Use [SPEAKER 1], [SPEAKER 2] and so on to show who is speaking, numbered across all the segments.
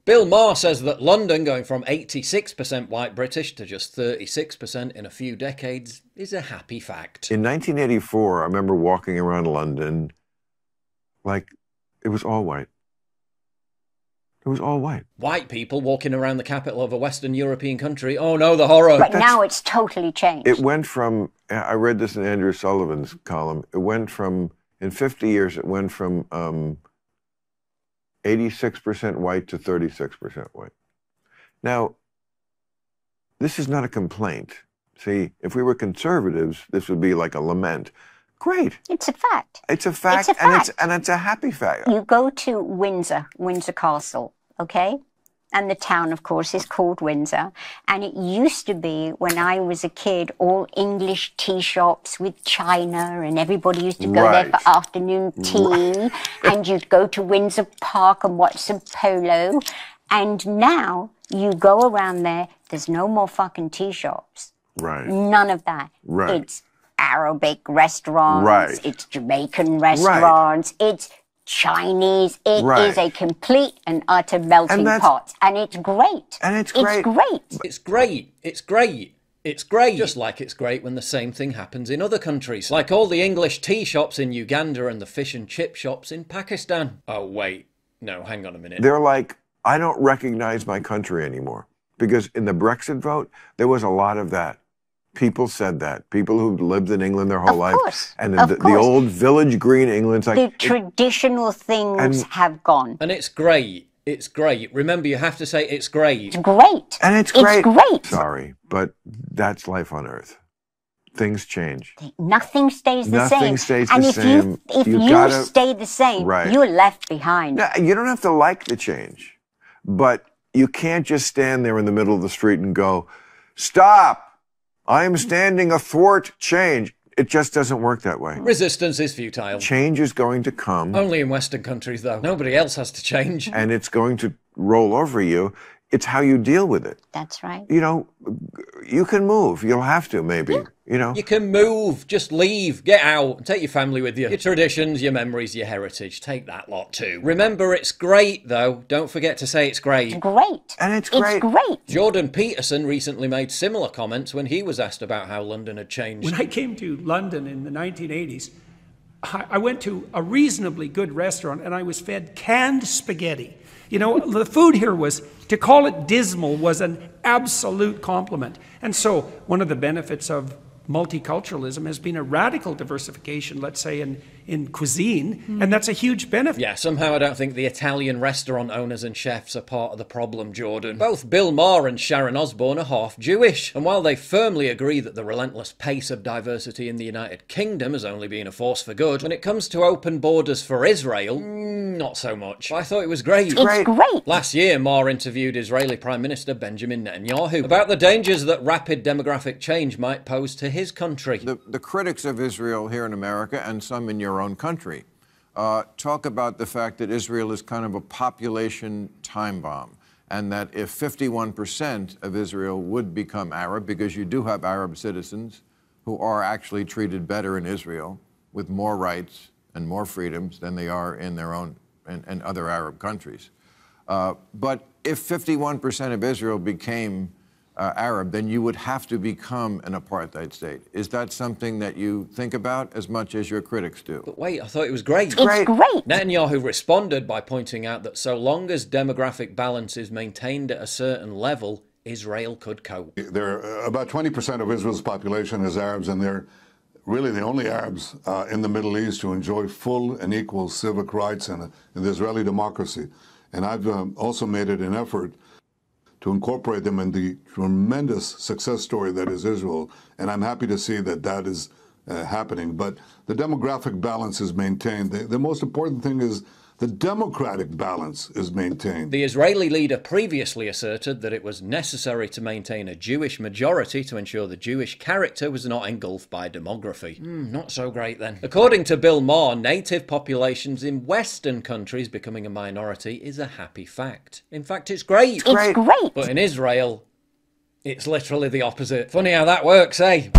[SPEAKER 1] Bill Maher says that London going from 86% white British to just 36% in a few decades is a happy fact.
[SPEAKER 2] In 1984, I remember walking around London like it was all white. It was all white.
[SPEAKER 1] White people walking around the capital of a Western European country. Oh no, the horror.
[SPEAKER 3] But now it's totally changed.
[SPEAKER 2] It went from, I read this in Andrew Sullivan's column, it went from, in 50 years, it went from 86% white to 36% white. Now, this is not a complaint. See, if we were conservatives, this would be like a lament. Great.
[SPEAKER 3] It's a fact.
[SPEAKER 2] It's a fact,
[SPEAKER 3] It's a fact.
[SPEAKER 2] and it's a happy fact.
[SPEAKER 3] You go to Windsor Castle, okay? And the town, of course, is called Windsor. And it used to be, when I was a kid, all English tea shops with china, and everybody used to go there for afternoon tea. And you'd go to Windsor Park and watch some polo. And now you go around there, there's no more fucking tea shops.
[SPEAKER 2] Right.
[SPEAKER 3] None of that.
[SPEAKER 2] Right.
[SPEAKER 3] It's Arabic restaurants.
[SPEAKER 2] Right.
[SPEAKER 3] It's Jamaican restaurants. Right. It's Chinese. It is a complete and utter melting pot. And it's great.
[SPEAKER 2] And it's great.
[SPEAKER 3] It's great.
[SPEAKER 1] It's great. It's great. It's great. Just like it's great when the same thing happens in other countries. Like all the English tea shops in Uganda and the fish and chip shops in Pakistan. Oh, wait. No, hang on a minute.
[SPEAKER 2] They're like, I don't recognize my country anymore. Because in the Brexit vote, there was a lot of that. People said that. People who lived in England their whole life. And the old village green England's like...
[SPEAKER 3] The traditional things have gone.
[SPEAKER 1] And it's great. It's great. Remember, you have to say it's great.
[SPEAKER 3] It's great.
[SPEAKER 2] And it's great.
[SPEAKER 3] It's great.
[SPEAKER 2] Sorry, but that's life on Earth. Things change.
[SPEAKER 3] Nothing stays the same.
[SPEAKER 2] Nothing stays the same.
[SPEAKER 3] And if you stay the same, you're left behind.
[SPEAKER 2] Now, you don't have to like the change. But you can't just stand there in the middle of the street and go, stop! I am standing athwart change. It just doesn't work that way.
[SPEAKER 1] Resistance is futile.
[SPEAKER 2] Change is going to come.
[SPEAKER 1] Only in Western countries, though. Nobody else has to change.
[SPEAKER 2] And it's going to roll over you. It's how you deal with it.
[SPEAKER 3] That's right.
[SPEAKER 2] You know, you can move. You'll have to, maybe. Yeah. You know.
[SPEAKER 1] You can move. Just leave. Get out. And take your family with you. Your traditions, your memories, your heritage. Take that lot too. Remember, it's great, though. Don't forget to say it's great.
[SPEAKER 3] It's great.
[SPEAKER 2] And it's great.
[SPEAKER 3] It's great.
[SPEAKER 1] Jordan Peterson recently made similar comments when he was asked about how London had changed.
[SPEAKER 4] When I came to London in the 1980s, I went to a reasonably good restaurant and I was fed canned spaghetti. You know, the food here was, to call it dismal was an absolute compliment. And so one of the benefits of multiculturalism has been a radical diversification, let's say, in cuisine, and that's a huge benefit.
[SPEAKER 1] Yeah, somehow I don't think the Italian restaurant owners and chefs are part of the problem, Jordan. Both Bill Maher and Sharon Osbourne are half Jewish, and while they firmly agree that the relentless pace of diversity in the United Kingdom has only been a force for good, when it comes to open borders for Israel, not so much. I thought it was great.
[SPEAKER 3] It's great.
[SPEAKER 1] Last year, Maher interviewed Israeli Prime Minister Benjamin Netanyahu about the dangers that rapid demographic change might pose to his country.
[SPEAKER 5] The critics of Israel here in America, and some in your own country, talk about the fact that Israel is kind of a population time bomb, and that if 51% of Israel would become Arab, because you do have Arab citizens who are actually treated better in Israel with more rights and more freedoms than they are in their own and other Arab countries. But if 51% of Israel became Arab, then you would have to become an apartheid state. Is that something that you think about as much as your critics do?
[SPEAKER 1] But wait, I thought it was great.
[SPEAKER 3] It's great.
[SPEAKER 1] Netanyahu responded by pointing out that so long as demographic balance is maintained at a certain level, Israel could cope.
[SPEAKER 6] There are about 20% of Israel's population is Arabs, and they're really the only Arabs in the Middle East who enjoy full and equal civic rights in the Israeli democracy. And I've also made it an effort to incorporate them in the tremendous success story that is Israel. And I'm happy to see that that is happening. But the demographic balance is maintained. The most important thing is the democratic balance is maintained.
[SPEAKER 1] The Israeli leader previously asserted that it was necessary to maintain a Jewish majority to ensure the Jewish character was not engulfed by demography. Not so great then. According to Bill Maher, native populations in Western countries becoming a minority is a happy fact. In fact, it's great.
[SPEAKER 3] It's great.
[SPEAKER 1] But in Israel, it's literally the opposite. Funny how that works, eh?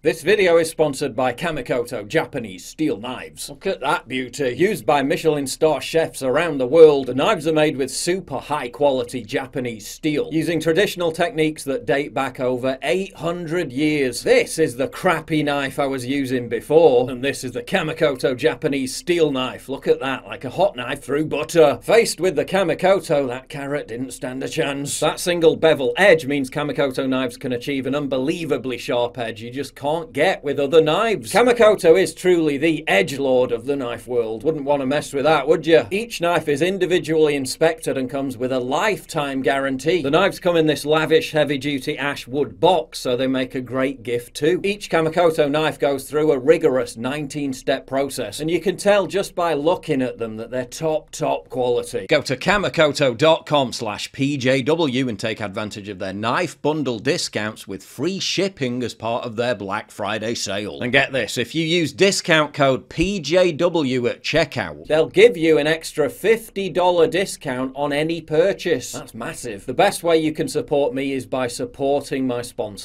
[SPEAKER 1] This video is sponsored by Kamikoto Japanese steel knives. Look at that beauty. Used by Michelin star chefs around the world, the knives are made with super high quality Japanese steel, using traditional techniques that date back over 800 years. This is the crappy knife I was using before, and this is the Kamikoto Japanese steel knife. Look at that, like a hot knife through butter. Faced with the Kamikoto, that carrot didn't stand a chance. That single bevel edge means Kamikoto knives can achieve an unbelievably sharp edge you just can't get with other knives. Kamikoto is truly the edgelord of the knife world. Wouldn't want to mess with that, would you? Each knife is individually inspected and comes with a lifetime guarantee. The knives come in this lavish heavy-duty ash wood box, so they make a great gift too. Each Kamikoto knife goes through a rigorous 19-step process, and you can tell just by looking at them that they're top quality. Go to kamikoto.com/PJW and take advantage of their knife bundle discounts with free shipping as part of their Black Friday sale. And get this, if you use discount code PJW at checkout, they'll give you an extra $50 discount on any purchase. That's massive. The best way you can support me is by supporting my sponsor.